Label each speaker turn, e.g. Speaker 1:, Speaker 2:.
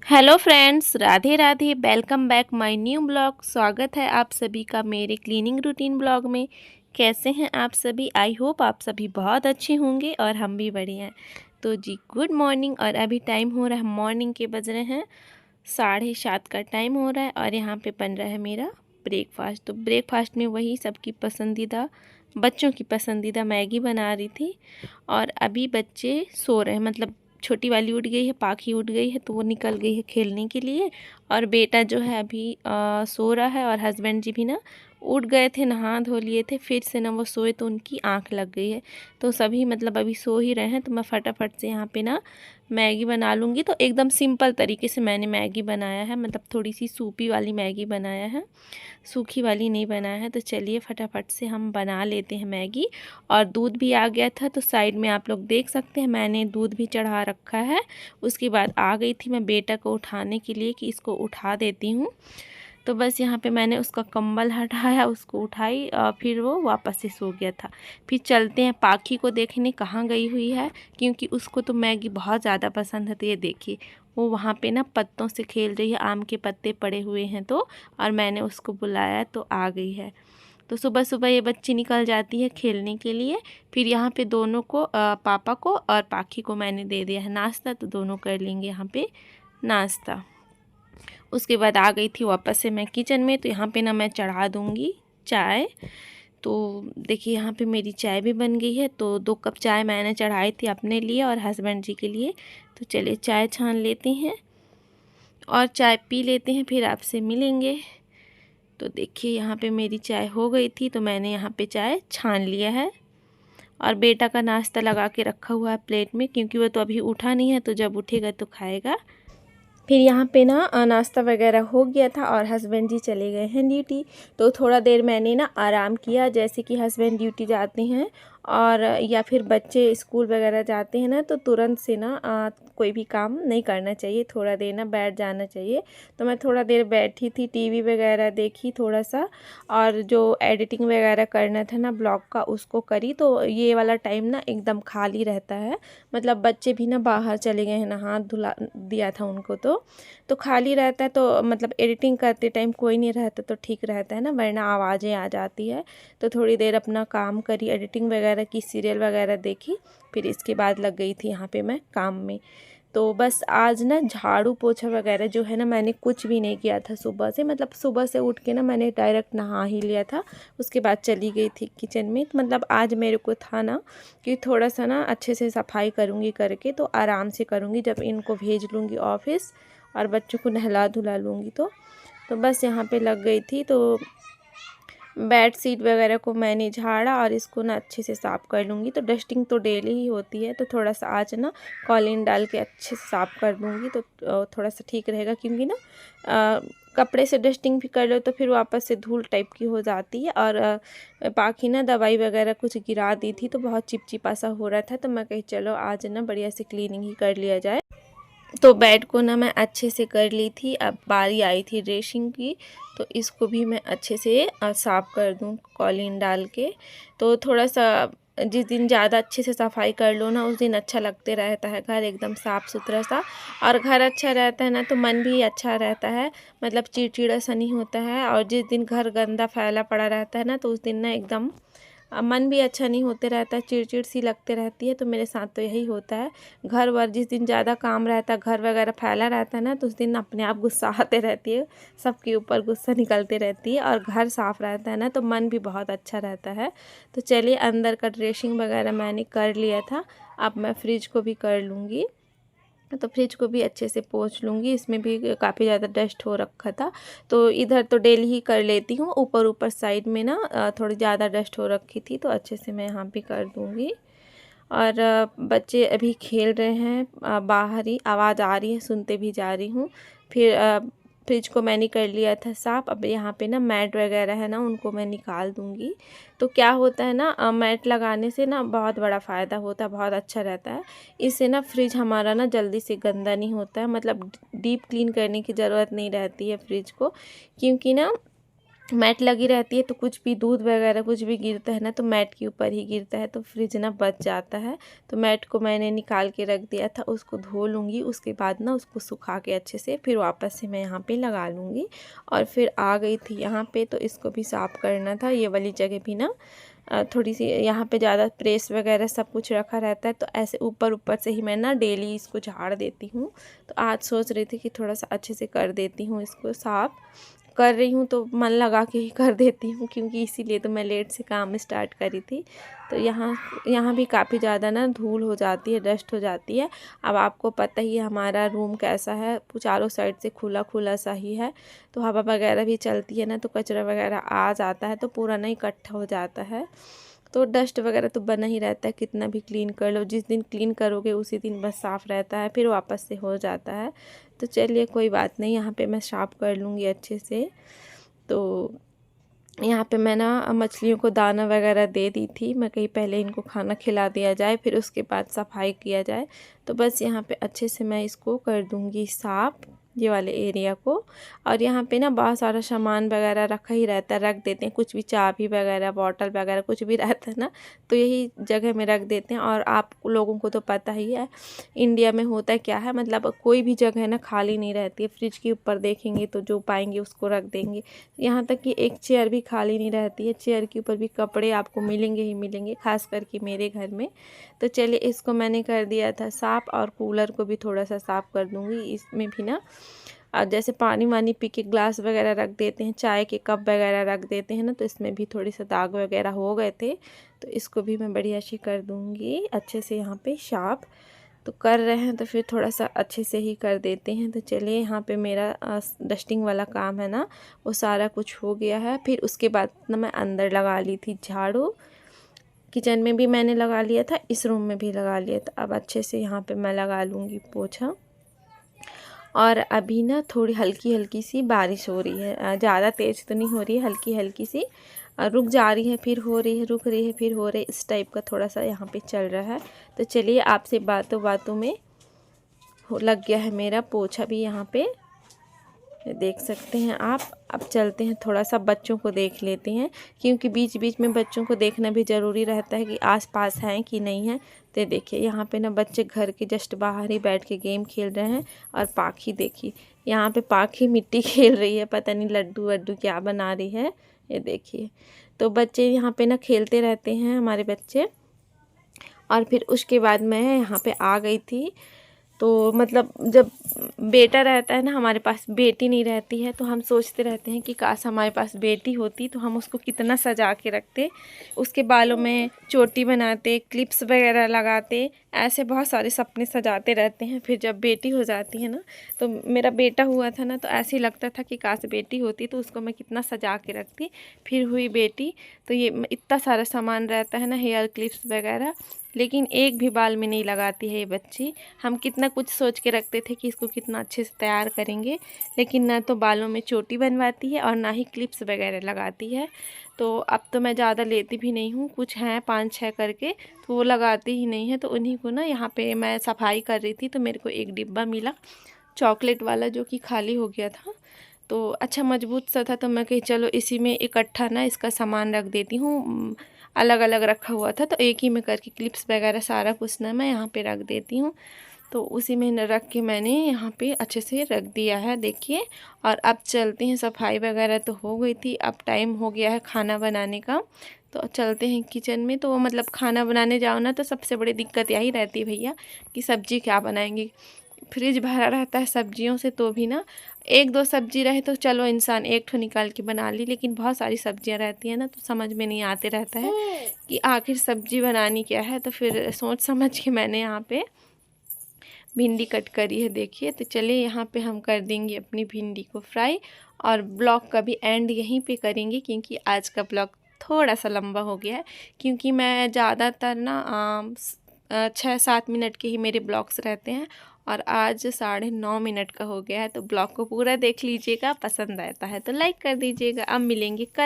Speaker 1: Hello friends, Radhe Radhe. Welcome back my new blog. स्वागत है आप सभी का मेरे क्लीनिंग रूटीन ब्लॉग में। कैसे हैं आप सभी? आई होप आप सभी बहुत अच्छे होंगे और हम भी बढ़िया हैं। तो जी गुड मॉर्निंग। और अभी टाइम हो रहा है, मॉर्निंग के बज रहे हैं 7:30 का टाइम हो रहा है। और यहाँ पे बन रहा है मेरा ब्रेकफास्ट। तो ब्रेकफास्ट में वही सबकी पसंदीदा, बच्चों की पसंदीदा मैगी बना रही थी। और अभी बच्चे सो रहे हैं, मतलब छोटी वाली उठ गई है, पाखी उठ गई है तो वो निकल गई है खेलने के लिए। और बेटा जो है अभी सो रहा है। और हस्बैंड जी भी ना उठ गए थे, नहा धो लिए थे, फिर से ना वो सोए तो उनकी आंख लग गई है। तो सभी मतलब अभी सो ही रहे हैं। तो मैं फटाफट से यहाँ पे ना मैगी बना लूँगी। तो एकदम सिंपल तरीके से मैंने मैगी बनाया है, मतलब थोड़ी सी सूपी वाली मैगी बनाया है, सूखी वाली नहीं बनाया है। तो चलिए फटाफट से हम बना लेते हैं मैगी। और दूध भी आ गया था, तो साइड में आप लोग देख सकते हैं मैंने दूध भी चढ़ा रखा है। उसके बाद आ गई थी मैं बेटा को उठाने के लिए कि इसको उठा देती हूँ। तो बस यहाँ पे मैंने उसका कंबल हटाया, उसको उठाई और फिर वो वापस से सो गया था। फिर चलते हैं पाखी को देखने कहाँ गई हुई है, क्योंकि उसको तो मैगी बहुत ज़्यादा पसंद है। तो ये देखिए वो वहाँ पे ना पत्तों से खेल रही है, आम के पत्ते पड़े हुए हैं तो। और मैंने उसको बुलाया तो आ गई है। तो सुबह सुबह ये बच्ची निकल जाती है खेलने के लिए। फिर यहाँ पे दोनों को, पापा को और पाखी को मैंने दे दिया है नाश्ता, तो दोनों कर लेंगे यहाँ पे नाश्ता। उसके बाद आ गई थी वापस से मैं किचन में। तो यहाँ पे ना मैं चढ़ा दूँगी चाय। तो देखिए यहाँ पे मेरी चाय भी बन गई है। तो 2 कप चाय मैंने चढ़ाई थी अपने लिए और हस्बैंड जी के लिए। तो चलिए चाय छान लेते हैं और चाय पी लेते हैं, फिर आपसे मिलेंगे। तो देखिए यहाँ पे मेरी चाय हो गई थी, तो मैंने यहाँ पे चाय छान लिया है। और बेटा का नाश्ता लगा के रखा हुआ है प्लेट में, क्योंकि वो तो अभी उठा नहीं है, तो जब उठेगा तो खाएगा। फिर यहाँ पे ना नाश्ता वगैरह हो गया था और हस्बैंड जी चले गए हैं ड्यूटी। तो थोड़ा देर मैंने ना आराम किया, जैसे कि हस्बैंड ड्यूटी जाते हैं और या फिर बच्चे स्कूल वगैरह जाते हैं ना, तो तुरंत से ना कोई भी काम नहीं करना चाहिए, थोड़ा देर ना बैठ जाना चाहिए। तो मैं थोड़ा देर बैठी थी, टीवी वगैरह देखी थोड़ा सा, और जो एडिटिंग वगैरह करना था ना ब्लॉग का उसको करी। तो ये वाला टाइम ना एकदम खाली रहता है, मतलब बच्चे भी ना बाहर चले गए हैं, नहा धुला दिया था उनको। तो खाली रहता है, तो मतलब एडिटिंग करते टाइम कोई नहीं रहता तो ठीक रहता है ना, वरना आवाज़ें आ जाती है। तो थोड़ी देर अपना काम करी, एडिटिंग वगैरह की, सीरियल वगैरह देखी। फिर इसके बाद लग गई थी यहाँ पे मैं काम में। तो बस आज ना झाड़ू पोछा वगैरह जो है ना मैंने कुछ भी नहीं किया था सुबह से। मतलब सुबह से उठ के ना मैंने डायरेक्ट नहा ही लिया था, उसके बाद चली गई थी किचन में। तो मतलब आज मेरे को था ना कि थोड़ा सा ना अच्छे से सफाई करूँगी करके, तो आराम से करूँगी जब इनको भेज लूँगी ऑफिस और बच्चों को नहला धुला लूँगी। तो बस यहाँ पे लग गई थी। तो बेड शीट वगैरह को मैंने झाड़ा और इसको ना अच्छे से साफ़ कर लूँगी। तो डस्टिंग तो डेली ही होती है, तो थोड़ा सा आज ना कॉलिन डाल के अच्छे से साफ़ कर दूँगी, तो थोड़ा सा ठीक रहेगा। क्योंकि ना कपड़े से डस्टिंग भी कर लो तो फिर वापस से धूल टाइप की हो जाती है। और बाकी ना दवाई वगैरह कुछ गिरा दी थी, तो बहुत चिपचिपा सा हो रहा था। तो मैं कही चलो आज ना बढ़िया से क्लीनिंग ही कर लिया जाए। तो बेड को ना मैं अच्छे से कर ली थी। अब बारी आई थी ड्रेसिंग की, तो इसको भी मैं अच्छे से साफ़ कर दूँ कॉलिन डाल के। तो थोड़ा सा जिस दिन ज़्यादा अच्छे से सफाई कर लो ना, उस दिन अच्छा लगते रहता है घर एकदम साफ़ सुथरा सा। और घर अच्छा रहता है ना तो मन भी अच्छा रहता है, मतलब चिड़चिड़ा सा नहीं होता है। और जिस दिन घर गंदा फैला पड़ा रहता है ना, तो उस दिन ना एकदम मन भी अच्छा नहीं होते रहता है, चिड़चिड़ सी लगते रहती है। तो मेरे साथ तो यही होता है। घर वर जिस दिन ज़्यादा काम रहता है, घर वगैरह फैला रहता है ना, तो उस दिन अपने आप गुस्सा आते रहती है, सबके ऊपर गुस्सा निकलते रहती है। और घर साफ़ रहता है ना तो मन भी बहुत अच्छा रहता है। तो चलिए अंदर का ड्रेसिंग वगैरह मैंने कर लिया था, अब मैं फ्रिज को भी कर लूँगी। तो फ्रिज को भी अच्छे से पोंछ लूँगी, इसमें भी काफ़ी ज़्यादा डस्ट हो रखा था। तो इधर तो डेली ही कर लेती हूँ, ऊपर ऊपर साइड में ना थोड़ी ज़्यादा डस्ट हो रखी थी, तो अच्छे से मैं यहाँ भी कर दूँगी। और बच्चे अभी खेल रहे हैं, बाहर ही आवाज़ आ रही है, सुनते भी जा रही हूँ। फिर फ्रिज को मैंने कर लिया था साफ़। अब यहाँ पे ना मैट वगैरह है ना, उनको मैं निकाल दूँगी। तो क्या होता है ना, मैट लगाने से ना बहुत बड़ा फ़ायदा होता है, बहुत अच्छा रहता है। इससे ना फ्रिज हमारा ना जल्दी से गंदा नहीं होता है, मतलब डीप क्लीन करने की ज़रूरत नहीं रहती है फ्रिज को। क्योंकि ना मैट लगी रहती है तो कुछ भी दूध वगैरह कुछ भी गिरता है ना तो मैट के ऊपर ही गिरता है, तो फ्रिज ना बच जाता है। तो मैट को मैंने निकाल के रख दिया था, उसको धो लूँगी, उसके बाद ना उसको सुखा के अच्छे से फिर वापस से मैं यहाँ पे लगा लूँगी। और फिर आ गई थी यहाँ पे, तो इसको भी साफ़ करना था। ये वाली जगह भी ना थोड़ी सी यहाँ पे ज़्यादा प्रेस वगैरह सब कुछ रखा रहता है, तो ऐसे ऊपर ऊपर से ही मैं ना डेली इसको झाड़ देती हूँ। तो आज सोच रही थी कि थोड़ा सा अच्छे से कर देती हूँ, इसको साफ़ कर रही हूँ तो मन लगा के ही कर देती हूँ, क्योंकि इसीलिए तो मैं लेट से काम स्टार्ट करी थी। तो यहाँ भी काफ़ी ज़्यादा ना धूल हो जाती है, डस्ट हो जाती है। अब आपको पता ही है हमारा रूम कैसा है, चारों साइड से खुला खुला सा ही है, तो हवा वगैरह भी चलती है ना तो कचरा वगैरह आ जाता है, तो पूरा ना इकट्ठा हो जाता है। तो डस्ट वगैरह तो बना ही रहता है, कितना भी क्लीन कर लो, जिस दिन क्लीन करोगे उसी दिन बस साफ़ रहता है, फिर वापस से हो जाता है। तो चलिए कोई बात नहीं, यहाँ पे मैं साफ़ कर लूँगी अच्छे से। तो यहाँ पे मैं ना मछलियों को दाना वगैरह दे दी थी, मैं कहीं पहले इनको खाना खिला दिया जाए फिर उसके बाद सफाई किया जाए। तो बस यहाँ पे अच्छे से मैं इसको कर दूँगी साफ़, ये वाले एरिया को। और यहाँ पे ना बहुत सारा सामान वगैरह रखा ही रहता है, रख देते हैं, कुछ भी चाबी वगैरह बॉटल वगैरह कुछ भी रहता है ना तो यही जगह में रख देते हैं। और आप लोगों को तो पता ही है इंडिया में होता क्या है, मतलब कोई भी जगह ना खाली नहीं रहती है। फ्रिज के ऊपर देखेंगे तो जो पाएंगे उसको रख देंगे, यहाँ तक कि एक चेयर भी खाली नहीं रहती है, चेयर के ऊपर भी कपड़े आपको मिलेंगे ही मिलेंगे, खास करके मेरे घर में। तो चलिए इसको मैंने कर दिया था साफ़, और कूलर को भी थोड़ा सा साफ़ कर दूँगी। इसमें भी ना जैसे पानी वानी पी के ग्लास वगैरह रख देते हैं, चाय के कप वगैरह रख देते हैं ना, तो इसमें भी थोड़ी सा दाग वगैरह हो गए थे, तो इसको भी मैं बढ़िया से कर दूँगी अच्छे से यहाँ पे साफ़। तो कर रहे हैं तो फिर थोड़ा सा अच्छे से ही कर देते हैं। तो चलिए यहाँ पे मेरा डस्टिंग वाला काम है ना वो सारा कुछ हो गया है। फिर उसके बाद ना मैं अंदर लगा ली थी झाड़ू, किचन में भी मैंने लगा लिया था, इस रूम में भी लगा लिया था। अब अच्छे से यहाँ पे मैं लगा लूँगी पोछा। और अभी ना थोड़ी हल्की हल्की सी बारिश हो रही है, ज़्यादा तेज़ तो नहीं हो रही है, हल्की हल्की सी रुक जा रही है फिर हो रही है, रुक रही है फिर हो रही है, इस टाइप का थोड़ा सा यहाँ पे चल रहा है। तो चलिए आपसे बातों बातों में लग गया है मेरा पोछा भी यहाँ पे, देख सकते हैं आप। अब चलते हैं थोड़ा सा बच्चों को देख लेते हैं, क्योंकि बीच बीच में बच्चों को देखना भी ज़रूरी रहता है कि आसपास हैं कि नहीं है। तो देखिए यहाँ पे ना बच्चे घर के जस्ट बाहर ही बैठ के गेम खेल रहे हैं। और पाखी देखिए, यहाँ पे पाखी मिट्टी खेल रही है, पता नहीं लड्डू वड्डू क्या बना रही है, ये देखिए। तो बच्चे यहाँ पे ना खेलते रहते हैं हमारे बच्चे। और फिर उसके बाद मैं यहाँ पे आ गई थी। तो मतलब जब बेटा रहता है ना हमारे पास, बेटी नहीं रहती है, तो हम सोचते रहते हैं कि काश हमारे पास बेटी होती तो हम उसको कितना सजा के रखते, उसके बालों में चोटी बनाते, क्लिप्स वगैरह लगाते, ऐसे बहुत सारे सपने सजाते रहते हैं। फिर जब बेटी हो जाती है ना, तो मेरा बेटा हुआ था ना तो ऐसे ही लगता था कि काश बेटी होती तो उसको मैं कितना सजा के रखती। फिर हुई बेटी, तो ये इतना सारा सामान रहता है ना, हेयर क्लिप्स वगैरह, लेकिन एक भी बाल में नहीं लगाती है ये बच्ची। हम कितना कुछ सोच के रखते थे कि इसको कितना अच्छे से तैयार करेंगे, लेकिन ना तो बालों में चोटी बनवाती है और ना ही क्लिप्स वगैरह लगाती है। तो अब तो मैं ज़्यादा लेती भी नहीं हूँ, कुछ हैं 5-6 करके, तो वो लगाती ही नहीं है। तो उन्हीं को ना यहाँ पे मैं सफाई कर रही थी तो मेरे को एक डिब्बा मिला चॉकलेट वाला, जो कि खाली हो गया था, तो अच्छा मजबूत सा था, तो मैं कही चलो इसी में इकट्ठा ना इसका सामान रख देती हूँ। अलग अलग रखा हुआ था तो एक ही में करके क्लिप्स वगैरह सारा कुछ ना मैं यहाँ पे रख देती हूँ। तो उसी में न रख के मैंने यहाँ पे अच्छे से रख दिया है, देखिए। और अब चलते हैं, सफाई वगैरह तो हो गई थी, अब टाइम हो गया है खाना बनाने का। तो चलते हैं किचन में। तो मतलब खाना बनाने जाओ ना तो सबसे बड़ी दिक्कत यही रहती है भैया कि सब्जी क्या बनाएंगे। फ्रिज भरा रहता है सब्जियों से, तो भी ना एक दो सब्जी रहे तो चलो इंसान एक ठो निकाल के बना ली, लेकिन बहुत सारी सब्जियां रहती हैं ना तो समझ में नहीं आते रहता है कि आखिर सब्जी बनानी क्या है। तो फिर सोच समझ के मैंने यहाँ पे भिंडी कट करी है, देखिए। तो चलिए यहाँ पे हम कर देंगे अपनी भिंडी को फ्राई, और ब्लॉग का भी एंड यहीं पे करेंगे, क्योंकि आज का ब्लॉग थोड़ा सा लंबा हो गया है। क्योंकि मैं ज़्यादातर ना 6-7 मिनट के ही मेरे ब्लॉग्स रहते हैं, और आज 9:30 मिनट का हो गया है। तो ब्लॉग को पूरा देख लीजिएगा, पसंद आता है तो लाइक कर दीजिएगा। अब मिलेंगे कल।